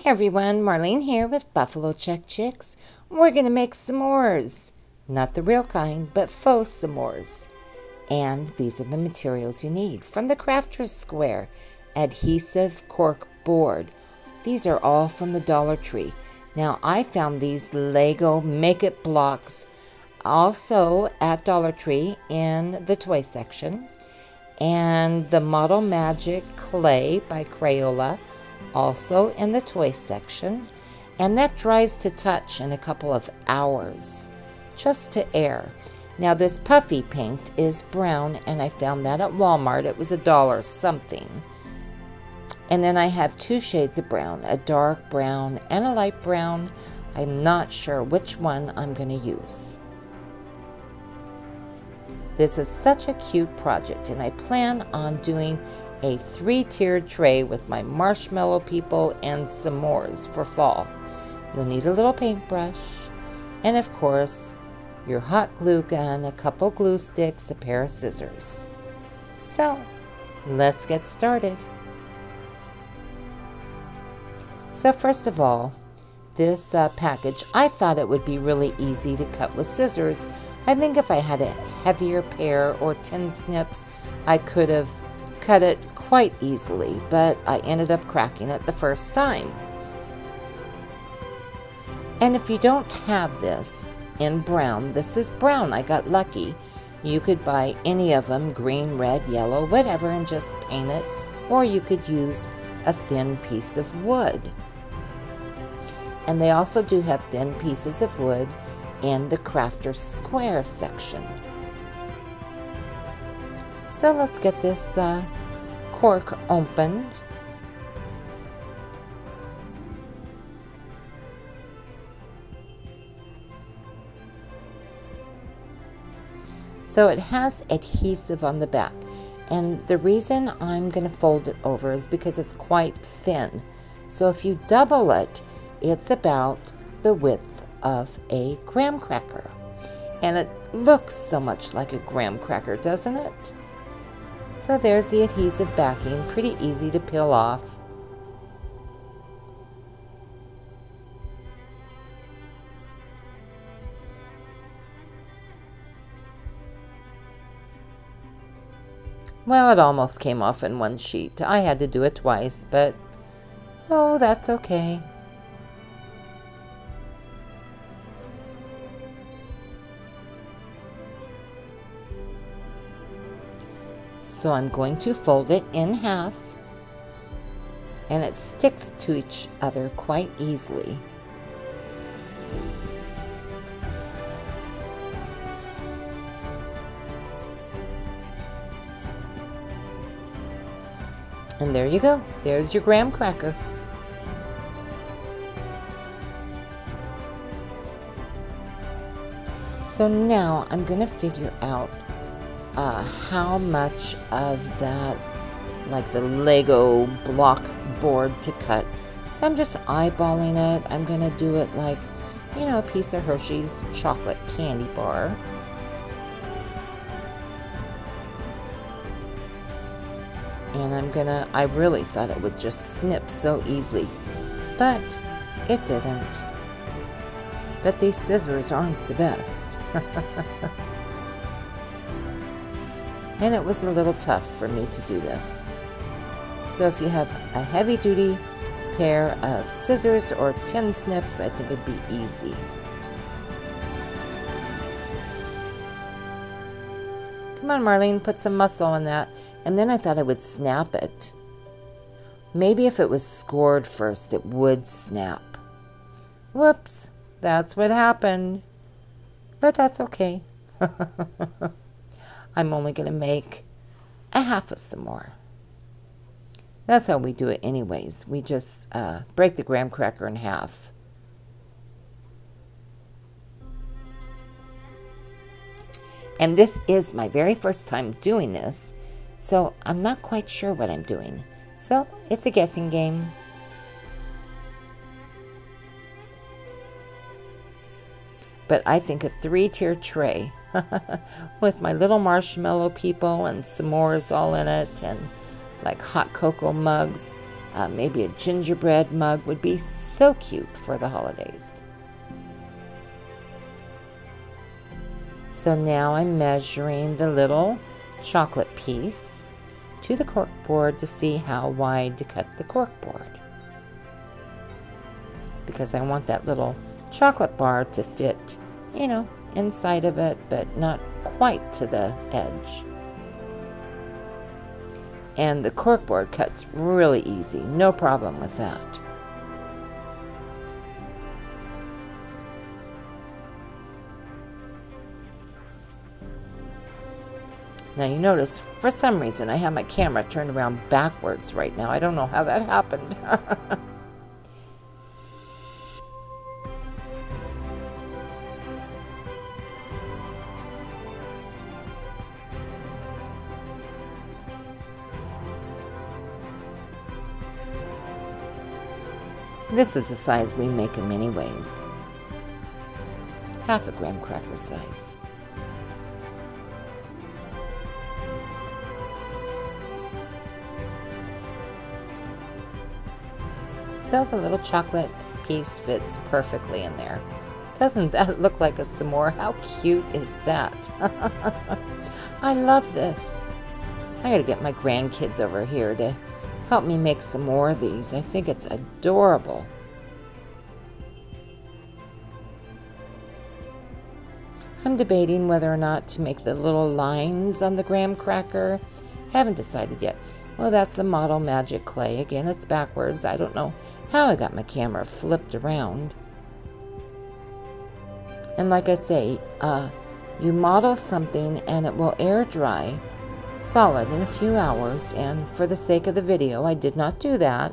everyone, Marlene here with Buffalo Check Chicks. We're going to make s'mores. Not the real kind, but faux s'mores. And these are the materials you need. From the Crafter's Square, adhesive cork board. These are all from the Dollar Tree. Now, I found these Lego Make-It blocks also at Dollar Tree in the toy section. And the Model Magic clay by Crayola, also in the toy section. And that dries to touch in a couple of hours, just to air. Now this puffy paint is brown, and I found that at Walmart. It was $1 something. And then I have two shades of brown, a dark brown and a light brown. I'm not sure which one I'm going to use. This is such a cute project, and I plan on doing a 3-tiered tray with my marshmallow people and s'mores for fall. You'll need a little paintbrush, and of course, your hot glue gun, a couple glue sticks, a pair of scissors. So, let's get started. So first of all, this package, I thought it would be really easy to cut with scissors. I think if I had a heavier pair or 10 snips, I could have cut it quite easily, but I ended up cracking it the first time. And if you don't have this in brown, this is brown, I got lucky. You could buy any of them, green, red, yellow, whatever, and just paint it, or you could use a thin piece of wood. And they also do have thin pieces of wood in the Crafter's Square section. So let's get this cork opened. So it has adhesive on the back, and the reason I'm going to fold it over is because it's quite thin. So if you double it, it's about the width of a graham cracker. And it looks so much like a graham cracker, doesn't it? So there's the adhesive backing, pretty easy to peel off. Well, it almost came off in one sheet. I had to do it twice, but oh, that's okay. So I'm going to fold it in half, and it sticks to each other quite easily. And there you go. There's your graham cracker. So now I'm going to figure out how much of that, like the Lego block board to cut. So I'm just eyeballing it. I'm going to do it like, you know, a piece of Hershey's chocolate candy bar. And I really thought it would just snip so easily, but it didn't. But these scissors aren't the best. And it was a little tough for me to do this. So if you have a heavy-duty pair of scissors or 10 snips, I think it'd be easy. Come on, Marlene, put some muscle in that. And then I thought I would snap it. Maybe if it was scored first, it would snap. Whoops, that's what happened. But that's okay. I'm only going to make a half a s'more. That's how we do it anyways. We just break the graham cracker in half. And this is my very first time doing this, so I'm not quite sure what I'm doing. So it's a guessing game. But I think a 3-tier tray with my little marshmallow people and s'mores all in it, and like hot cocoa mugs, Maybe a gingerbread mug would be so cute for the holidays. So now I'm measuring the little chocolate piece to the cork board to see how wide to cut the cork board, because I want that little chocolate bar to fit, you know, inside of it, but not quite to the edge. And the cork board cuts really easy, no problem with that. Now you notice, for some reason, I have my camera turned around backwards right now. I don't know how that happened. This is the size we make them anyways. 1/2 graham cracker size. So the little chocolate piece fits perfectly in there. Doesn't that look like a s'more? How cute is that? I love this. I gotta get my grandkids over here to help me make some more of these. I think it's adorable. I'm debating whether or not to make the little lines on the graham cracker. Haven't decided yet. Well, that's the Model Magic clay. Again, it's backwards. I don't know how I got my camera flipped around. And like I say, you model something and it will air dry solid in a few hours. And for the sake of the video, I did not do that.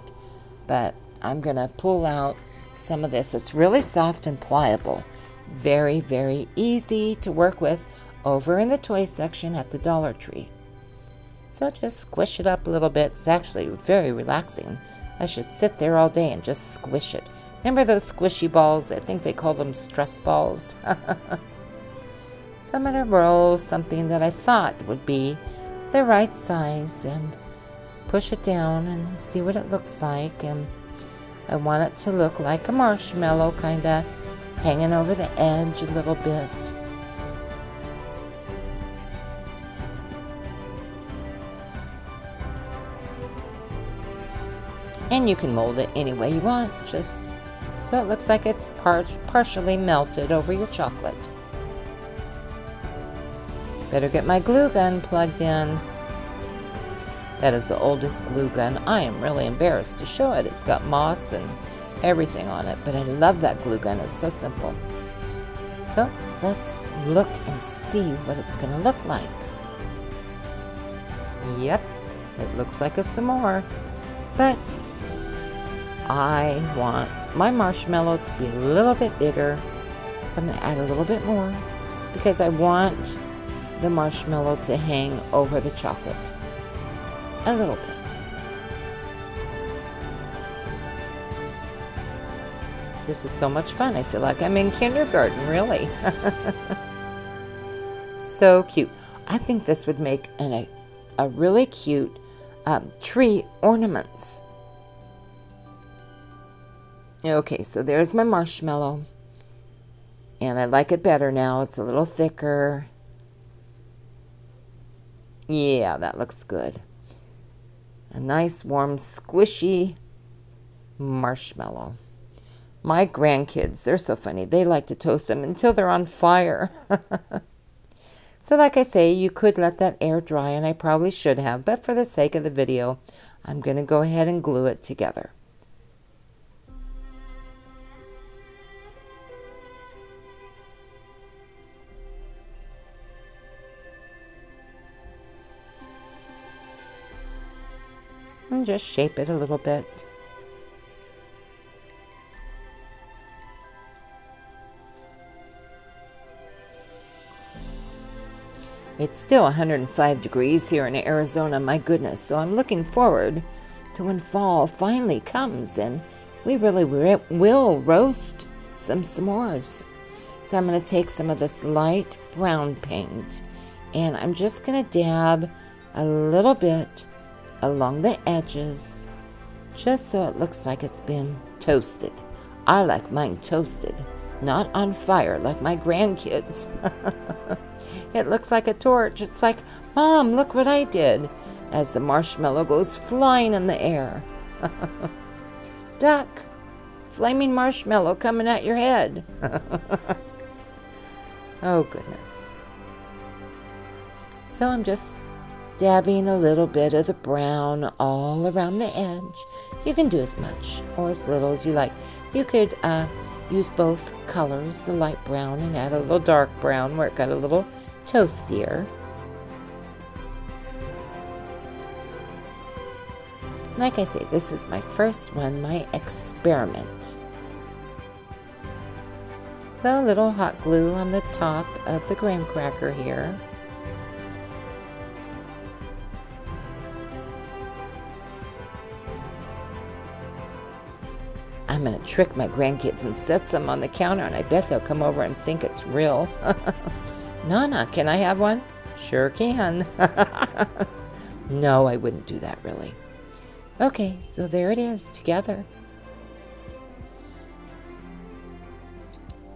But I'm going to pull out some of this. It's really soft and pliable. Very, very easy to work with over in the toy section at the Dollar Tree. So just squish it up a little bit. It's actually very relaxing. I should sit there all day and just squish it. Remember those squishy balls? I think they called them stress balls. So I'm going to roll something that I thought would be the right size and push it down and see what it looks like. And I want it to look like a marshmallow, kind of hanging over the edge a little bit. And you can mold it any way you want, just so it looks like it's partially melted over your chocolate. Better get my glue gun plugged in. That is the oldest glue gun. I am really embarrassed to show it. It's got moss and everything on it, but I love that glue gun. It's so simple. So let's look and see what it's going to look like. Yep, it looks like a s'more, but I want my marshmallow to be a little bit bigger, so I'm going to add a little bit more because I want the marshmallow to hang over the chocolate a little bit. This is so much fun. I feel like I'm in kindergarten, really. So cute. I think this would make a really cute tree ornaments. Okay, so there's my marshmallow. And I like it better now. It's a little thicker. Yeah, that looks good. A nice, warm, squishy marshmallow. My grandkids, they're so funny. They like to toast them until they're on fire. So like I say, you could let that air dry, and I probably should have, but for the sake of the video, I'm going to go ahead and glue it together. And just shape it a little bit. It's still 105 degrees here in Arizona, my goodness, so I'm looking forward to when fall finally comes and we really will roast some s'mores. So I'm going to take some of this light brown paint and I'm just going to dab a little bit along the edges just so it looks like it's been toasted. I like mine toasted, not on fire like my grandkids. It looks like a torch. It's like, Mom, look what I did, as the marshmallow goes flying in the air. Duck, flaming marshmallow coming at your head. Oh, goodness. So I'm just dabbing a little bit of the brown all around the edge. You can do as much or as little as you like. You could use both colors, the light brown and add a little dark brown where it got a little toastier. Like I say, this is my first one, my experiment. So a little hot glue on the top of the graham cracker here. I'm going to trick my grandkids and set some on the counter, and I bet they'll come over and think it's real. Nana, can I have one? Sure can. No, I wouldn't do that, really. Okay, so there it is, together.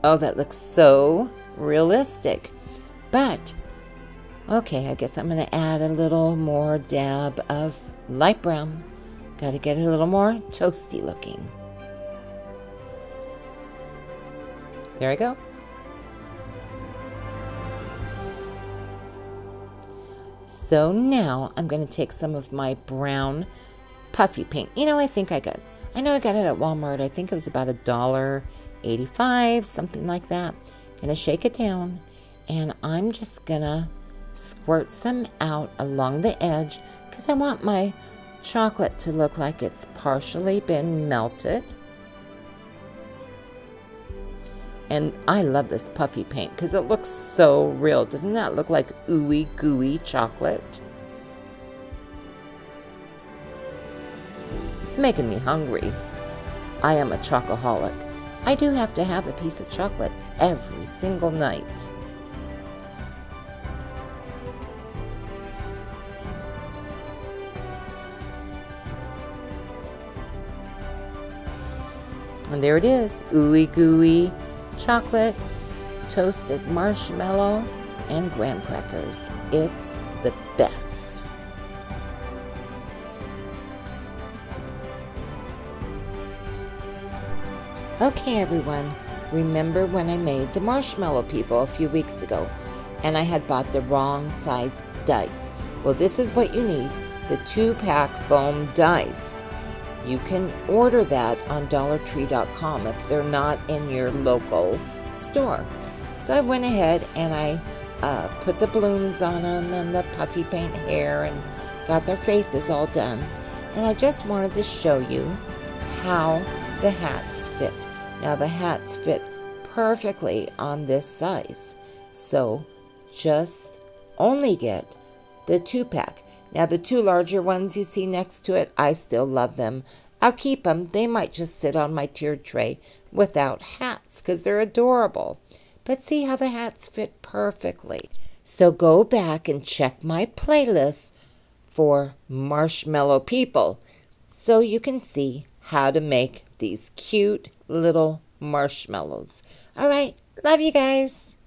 Oh, that looks so realistic. But, okay, I guess I'm going to add a little more dab of light brown. Got to get it a little more toasty looking. There I go. So now I'm going to take some of my brown puffy paint. You know, I know I got it at Walmart. I think it was about $1.85, something like that. Gonna shake it down, and I'm just gonna squirt some out along the edge because I want my chocolate to look like it's partially been melted. And I love this puffy paint because it looks so real. Doesn't that look like ooey gooey chocolate? It's making me hungry. I am a chocoholic. I do have to have a piece of chocolate every single night. And there it is, ooey gooey chocolate, toasted marshmallow, and graham crackers. It's the best. Okay, everyone, remember when I made the marshmallow people a few weeks ago and I had bought the wrong size dice? Well, this is what you need, the 2-pack foam dice. You can order that on DollarTree.com if they're not in your local store. So I went ahead and I put the balloons on them and the puffy paint hair and got their faces all done. And I just wanted to show you how the hats fit. Now the hats fit perfectly on this size. So just only get the 2-pack. Now the 2 larger ones you see next to it, I still love them. I'll keep them. They might just sit on my tiered tray without hats because they're adorable. But see how the hats fit perfectly. So go back and check my playlist for marshmallow people so you can see how to make these cute little marshmallows. All right, love you guys.